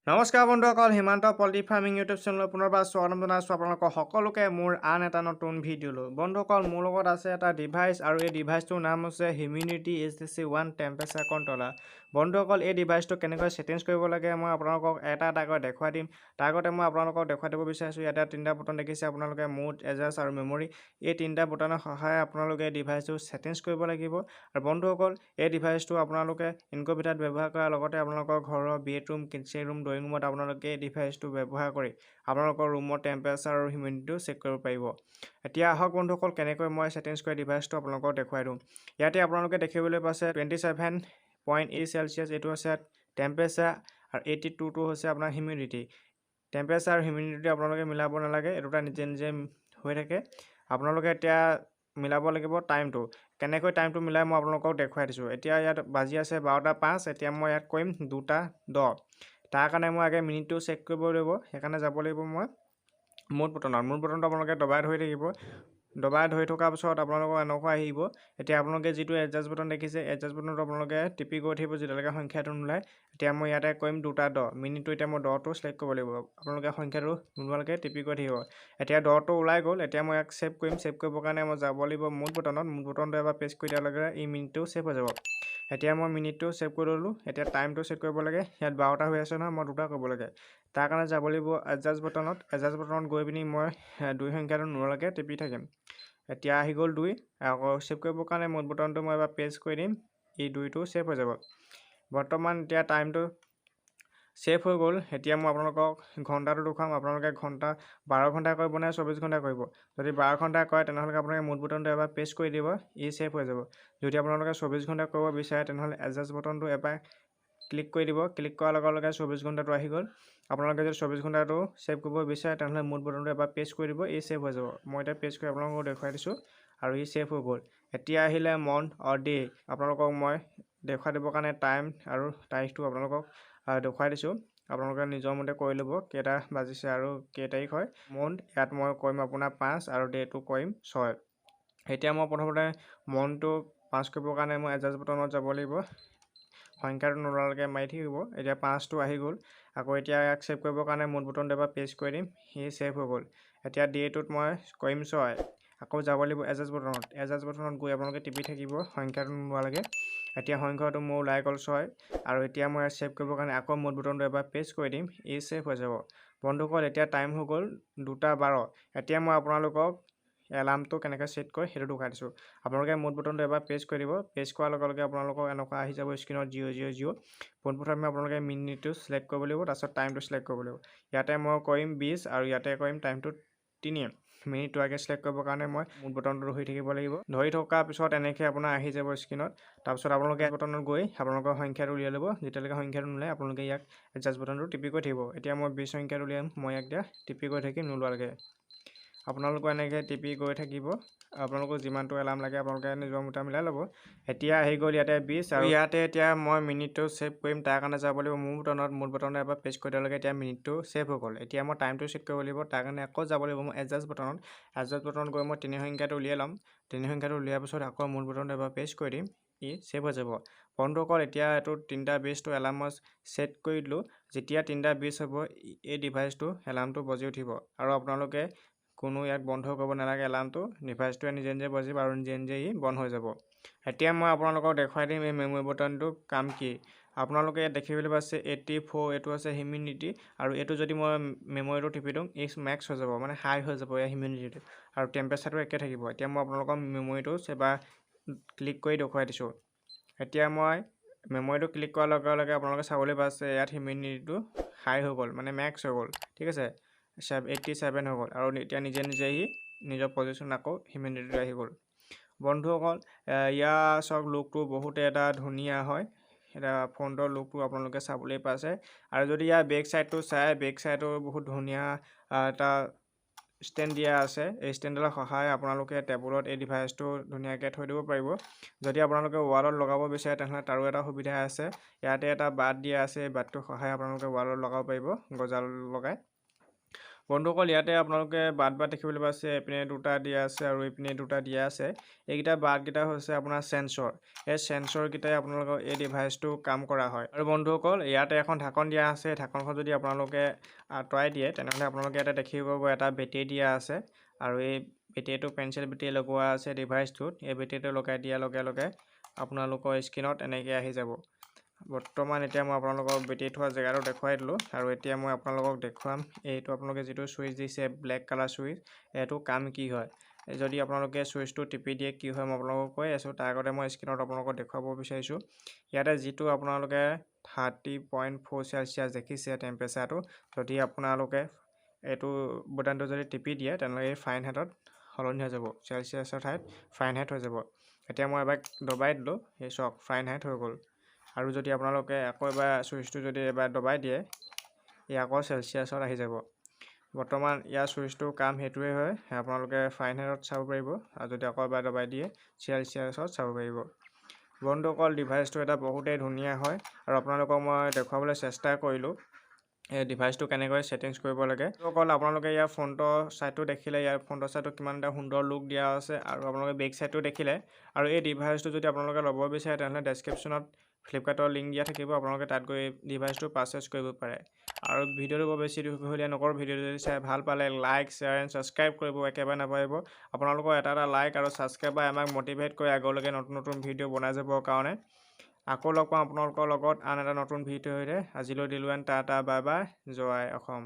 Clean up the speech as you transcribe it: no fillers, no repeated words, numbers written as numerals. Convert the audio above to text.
নমস্কাৰ বন্ধুসকল, Himanta poultry farming YouTube চেনেলত পুনৰবাৰ স্বাগতম জনাইছোঁ আপোনালোকক সকলোকে মোৰ আন এটা নতুন ভিডিঅ'লৈ। বন্ধুসকল, মোৰ লগত আছে এটা ডিভাইচ আৰু এই ডিভাইচটোৰ নাম হৈছে হিউমিডিটি HTC1 টেম্পাৰেচাৰ কণ্ট্ৰলাৰ। বন্ধুসকল, এই ডিভাইচটো কেনেকৈ ছেটিংছ কৰিব লাগে মই আপোনালোকক এটা এটাকৈ দেখুৱাই দিম। তাৰ আগতে মই আপোনালোকক দেখুৱাই দিব বিচাৰিছোঁ, ইয়াতে তিনিটা বুটান দেখিছে আপোনালোকে, মুড, এডজাষ্ট আৰু মেমৰি। এই তিনিটা বুটানৰ সহায়ে আপোনালোকে এই ডিভাইচটো ছেটিংছ কৰিব লাগিব। আৰু বন্ধুসকল, এই ডিভাইচটো আপোনালোকে ইনকুবেটাৰত ব্যৱহাৰ কৰাৰ লগতে আপোনালোকৰ ঘৰৰ বেডৰুম, কিটচেন ৰুম, ড্ৰয়িং ৰুমত আপোনালোকে এই ডিভাইচটো ব্যৱহাৰ কৰি আপোনালোকৰ ৰুমৰ টেম্পাৰেচাৰ আৰু হিউমিডিটিটো চেক কৰিব পাৰিব। এতিয়া আহক বন্ধুসকল, কেনেকৈ মই ছেটিংছ কৰি ডিভাইচটো আপোনালোকক দেখুৱাই দিওঁ। ইয়াতে আপোনালোকে দেখিবলৈ পাইছে 27.8 চেলচিয়াছ, এইটো হৈছে টেম্পাৰেচাৰ, আৰু 82টো হৈছে আপোনাৰ হিউমিডিটি। টেম্পাৰেচাৰ আৰু হিউমিডিটি আপোনালোকে মিলাব নালাগে, এই দুটা নিজে নিজে হৈ থাকে। আপোনালোকে এতিয়া মিলাব লাগিব টাইমটো। কেনেকৈ টাইমটো মিলাই মই আপোনালোকক দেখুৱাই দিছোঁ। এতিয়া ইয়াত বাজি আছে 12:05। এতিয়া মই ইয়াত কৰিম 2:10। তাৰ কাৰণে মই আগে মিনিটটো চেক কৰিব লাগিব, সেইকাৰণে যাব লাগিব মই মুড বটনত। মুড বটনটো আপোনালোকে দবাই ধৰি থাকিব। দবাই ধৰি থকাৰ পিছত আপোনালোকৰ এনেকুৱা আহিব। এতিয়া আপোনালোকে যিটো এডজাষ্ট বটন দেখিছে, এডজাষ্ট বটনটো আপোনালোকে টিপি গৈ থাকিব যেতিয়ালৈকে সংখ্যাটো নোলায়। এতিয়া মই ইয়াতে কৰিম 2:10। মিনিটটো এতিয়া মই 10টো চিলেক্ট কৰিব লাগিব। আপোনালোকে সংখ্যাটো নোলোৱালৈকে টিপি গৈ থাকিব। এতিয়া 10টো ওলাই গ'ল। এতিয়া মই ইয়াক ছেভ কৰিম। ছেভ কৰিবৰ কাৰণে মই যাব লাগিব মুড বটনত। মুড বটনটো এবাৰ প্ৰেছ কৰি দিয়াৰ লগে লগে এই মিনিটটো ছেভ হৈ যাব। এতিয়া মই মিনিটটো ছেভ কৰি ল'লোঁ। এতিয়া টাইমটো ছেট কৰিব লাগে। ইয়াত 12টা হৈ আছে নহয়, মই 2টা কৰিব লাগে। তাৰ কাৰণে যাব লাগিব এডজাষ্ট বটনত। এডজাষ্ট বটনত গৈ পিনি মই 2 সংখ্যাটো নোলোৱালৈকে টিপি থাকিম। এতিয়া আহি গ'ল 2। আকৌ ছেভ কৰিবৰ কাৰণে মুড বটনটো মই এবাৰ প্ৰেছ কৰি দিম। এই 2টো ছেভ হৈ যাব। বৰ্তমান এতিয়া টাইমটো ছেভ হৈ গ'ল। এতিয়া মই আপোনালোকক ঘণ্টাটো দেখুৱাম। আপোনালোকে 12 ঘণ্টা কৰিব নে 24 ঘণ্টা কৰিব। যদি 12 ঘণ্টা কৰে তেনেহ'লে আপোনালোকে মুড বটনটো এবাৰ প্ৰেছ কৰি দিব, ই ছেভ হৈ যাব। যদি আপোনালোকে 24 ঘণ্টা কৰিব বিচাৰে তেনেহ'লে এডজাষ্ট বটনটো এবাৰ ক্লিক কৰি দিব। ক্লিক কৰাৰ লগে লগে 24 ঘণ্টাটো আহি গ'ল। আপোনালোকে যদি 24 ঘণ্টাটো ছেভ কৰিব বিচাৰে তেনেহ'লে মুড বটনটো এবাৰ প্ৰেছ কৰি দিব, ই ছেভ হৈ যাব। মই এতিয়া প্ৰেছ কৰি আপোনালোকক দেখুৱাই দিছোঁ আৰু ই ছেভ হৈ গ'ল। এতিয়া আহিলে মন্থ অৰ ডে। আপোনালোকক মই দেখুৱাই দিবৰ কাৰণে টাইম আৰু তাৰিখটো আপোনালোকক দেখুৱাই দিছোঁ। আপোনালোকে নিজৰ মতে কৰি ল'ব কেইটা বাজিছে আৰু কেই তাৰিখ হয়। মন্থ ইয়াত মই কৰিম আপোনাৰ 5 আৰু ডেটো কৰিম 6। এতিয়া মই প্ৰথমতে মন্থটো 5 কৰিবৰ কাৰণে মই এডজাষ্ট বটনত যাব লাগিব। সংখ্যাটো নোলোৱালৈকে মাৰি থাকিব। এতিয়া 5টো আহি গ'ল। আকৌ এতিয়া ইয়াক ছেভ কৰিবৰ কাৰণে মুড বটনটো এবাৰ প্ৰেছ কৰি দিম, সি ছেভ হৈ গ'ল। এতিয়া ডেটোত মই কৰিম 6। আকৌ যাব লাগিব এডজাষ্ট বটনত। এডজাষ্ট বটনত গৈ আপোনালোকে টিপি থাকিব সংখ্যাটো নোলোৱালৈকে। এতিয়া সংখ্যাটো মোৰ ওলাই গ'ল 6। আৰু এতিয়া মই ছেভ কৰিবৰ কাৰণে আকৌ মুড বটনটো এবাৰ প্ৰেছ কৰি দিম, ই ছেভ হৈ যাব। বন্ধুসকল, এতিয়া টাইম হৈ গ'ল 2:12। এতিয়া মই আপোনালোকক এলাৰ্মটো কেনেকৈ ছেট কৰে সেইটো দেখুৱাই দিছোঁ। আপোনালোকে মুড বটনটো এবাৰ প্ৰেছ কৰি দিব। প্ৰেছ কৰাৰ লগে লগে আপোনালোকক এনেকুৱা আহি যাব স্ক্ৰীনত 000। পোনপ্ৰথমে আপোনালোকে মিনিটটো চিলেক্ট কৰিব লাগিব, তাৰপিছত টাইমটো চিলেক্ট কৰিব লাগিব। ইয়াতে মই কৰিম 20 আৰু ইয়াতে কৰিম টাইমটো 3। মিনিটটো আগে চিলেক্ট কৰিবৰ কাৰণে মই মুড বটনটো ধৰি থাকিব লাগিব। ধৰি থকাৰ পিছত এনেকৈ আপোনাৰ আহি যাব স্ক্ৰীনত। তাৰপিছত আপোনালোকে বটনত গৈ আপোনালোকৰ সংখ্যাটো উলিয়াই ল'ব। যেতিয়ালৈকে সংখ্যাটো নোলায় আপোনালোকে ইয়াক এডজাষ্ট বটনটো টিপি গৈ থাকিব। এতিয়া মই 20 সংখ্যাটো উলিয়াম। মই ইয়াক এতিয়া টিপি গৈ থাকিম নোলোৱালৈকে। আপোনালোকে এনেকৈ টিপি গৈ থাকিব। আপোনালোকৰ যিমানটো এলাৰ্ম লাগে আপোনালোকে নিজৰ মতে মিলাই ল'ব। এতিয়া আহি গ'ল ইয়াতে 20 আৰু ইয়াতে এতিয়া মই মিনিটটো ছেভ কৰিম। তাৰ কাৰণে যাব লাগিব মুড বটনত। মুড বটনত এবাৰ প্ৰেছ কৰি দিয়ালৈকে এতিয়া মিনিটটো ছেভ হৈ গ'ল। এতিয়া মই টাইমটো চেক কৰিব লাগিব। তাৰ কাৰণে আকৌ যাব লাগিব মই এডজাষ্ট বটনত। এডজাষ্ট বটনত গৈ মই 3 সংখ্যাটো উলিয়াই ল'ম। 3 সংখ্যাটো উলিয়াৰ পিছত আকৌ মুড বটনত এবাৰ প্ৰেছ কৰি দিম, ই ছেভ হৈ যাব। বন্ধুসকল, এতিয়া এইটো 3:20টো এলাৰ্ম মই ছেট কৰি দিলোঁ। যেতিয়া 3:20 হ'ব এই ডিভাইচটো এলাৰ্মটো বজি উঠিব আৰু আপোনালোকে কোনো ইয়াক বন্ধ কৰিব নালাগে। এলাৰ্মটো ডিভাইচটোৱে নিজে নিজে বাজিব আৰু নিজে নিজে ই বন্ধ হৈ যাব। এতিয়া মই আপোনালোকক দেখুৱাই দিম এই মেমৰি বটনটো কাম কি। আপোনালোকে ইয়াত দেখিবলৈ পাইছে 84, এইটো আছে হিউমিডিটি। আৰু এইটো যদি মই মেমৰিটো টিপি দিওঁ ই মেক্স হৈ যাব, মানে হাই হৈ যাব ইয়াৰ হিউমিডিটিটো, আৰু টেম্পাৰেচাৰটো একে থাকিব। এতিয়া মই আপোনালোকক মেমৰিটো এবাৰ ক্লিক কৰি দেখুৱাই দিছোঁ। এতিয়া মই মেমৰিটো ক্লিক কৰাৰ লগে লগে আপোনালোকে চাবলৈ পাইছে ইয়াত হিউমিডিটিটো হাই হৈ গ'ল, মানে মেক্স হৈ গ'ল। ঠিক আছে, 87 হৈ গ'ল। আৰু এতিয়া নিজে নিজে ই নিজৰ পজিশ্যন আকৌ হিউমিডিটিটো আহি গ'ল। বন্ধুসকল, ইয়াৰ চাওক লুকটো বহুতে এটা ধুনীয়া হয়। এটা ফ্ৰণ্টৰ লুকটো আপোনালোকে চাবলৈ পাইছে। আৰু যদি ইয়াৰ বেক চাইডটো চাই, বেক চাইডটো বহুত ধুনীয়া এটা ষ্টেণ্ড দিয়া আছে। এই ষ্টেণ্ডডালৰ সহায়ে আপোনালোকে টেবুলত এই ডিভাইচটো ধুনীয়াকৈ থৈ দিব পাৰিব। যদি আপোনালোকে ৱালত লগাব বিচাৰে তেনেহ'লে তাৰো এটা সুবিধা আছে। ইয়াতে এটা বাট দিয়া আছে, এই বাটটোৰ সহায়ে আপোনালোকে ৱালত লগাব পাৰিব গজাল লগাই। বন্ধুসকল ইয়াতে আপোনালোকে বাট দেখিবলৈ পাইছে এইপিনে দুটা দিয়া আছে আৰু এইপিনে দুটা দিয়া আছে এইকেইটা বাটকেইটা হৈছে আপোনাৰ সেন্সৰ এই সেন্সৰকেইটাই আপোনালোকৰ এই ডিভাইচটো কাম কৰা হয় আৰু বন্ধুসকল ইয়াতে এখন ঢাকন দিয়া আছে ঢাকনখন যদি আপোনালোকে আঁতৰাই দিয়ে তেনেহ'লে আপোনালোকে ইয়াতে দেখিব পাব এটা বেটেৰী দিয়া আছে আৰু এই বেটেৰীটো পেঞ্চিল বেটেৰী লগোৱা আছে ডিভাইচটোত এই বেটেৰীটো লগাই দিয়াৰ লগে লগে আপোনালোকৰ স্ক্ৰীনত এনেকৈ আহি যাব বৰ্তমান এতিয়া মই আপোনালোকক বেটেৰী থোৱা জেগাটো দেখুৱাই দিলোঁ আৰু এতিয়া মই আপোনালোকক দেখুৱাম এইটো আপোনালোকে যিটো সুইচ দিছে ব্লেক কালাৰ সুইচ এইটো কাম কি হয় যদি আপোনালোকে সুইচটো টিপি দিয়ে কি হয় মই আপোনালোকক কৈ আছোঁ তাৰ আগতে মই স্ক্ৰীনত আপোনালোকক দেখুৱাব বিচাৰিছোঁ ইয়াতে যিটো আপোনালোকে 30.4 সেলচিয়াছ দেখিছে টেম্পাৰেচাৰটো যদি আপোনালোকে এইটো বুটানটো যদি টিপি দিয়ে তেনেহ'লে এই ফাৰেনহাইটত সলনি হৈ যাব সেলচিয়াছৰ ঠাইত ফাৰেনহাইট হৈ যাব এতিয়া মই এবাৰ দবাই দিলোঁ এই চাওক ফাৰেনহাইট হৈ গ'ল আৰু যদি আপোনালোকে আকৌ এবাৰ সুইচটো যদি এবাৰ দবাই দিয়ে ই আকৌ সেলচিয়াছত আহি যাব বৰ্তমান ইয়াৰ সুইচটোৰ কাম সেইটোৱে হয় আপোনালোকে ফাৰেনহাইটত চাব পাৰিব আৰু যদি আকৌ এবাৰ দবাই দিয়ে সেলচিয়াছত চাব পাৰিব বন্ধুসকল ডিভাইচটো এটা বহুতেই ধুনীয়া হয় আৰু আপোনালোকক মই দেখুৱাবলৈ চেষ্টা কৰিলোঁ এই ডিভাইচটো কেনেকৈ সেটিংছ কৰিব লাগে অকল আপোনালোকে ইয়াৰ ফ্ৰণ্টৰ সাইডটো দেখিলে ইয়াৰ ফ্ৰণ্টৰ সাইডটো কিমান এটা সুন্দৰ লুক দিয়া আছে আৰু আপোনালোকে বেক সাইডটো দেখিলে আৰু এই ডিভাইচটো যদি আপোনালোকে ল'ব বিচাৰে তেনেহ'লে ডেছক্ৰিপশ্যনত ফ্লিপকাৰ্টৰ লিংক দিয়া থাকিব আপোনালোকে তাত গৈ ডিভাইচটো পাৰচেজ কৰিব পাৰে আৰু ভিডিঅ'টো বৰ বেছি দীঘলীয়া নকৰোঁ ভিডিঅ'টো যদি চাই ভাল পালে লাইক শ্বেয়াৰ এণ্ড ছাবস্ক্ৰাইব কৰিব একেবাৰে নাপাহৰিব আপোনালোকৰ এটা লাইক আৰু ছাবস্ক্ৰাইবাৰ আমাক মটিভেট কৰে আগলৈকে নতুন ভিডিঅ' বনাই যাবৰ কাৰণে আকৌ লগ পাম আপোনালোকৰ লগত আন এটা নতুন ভিডিঅ'ৰে আজিলৈ দিলোঁ টাটা বাই বাই জয় অসম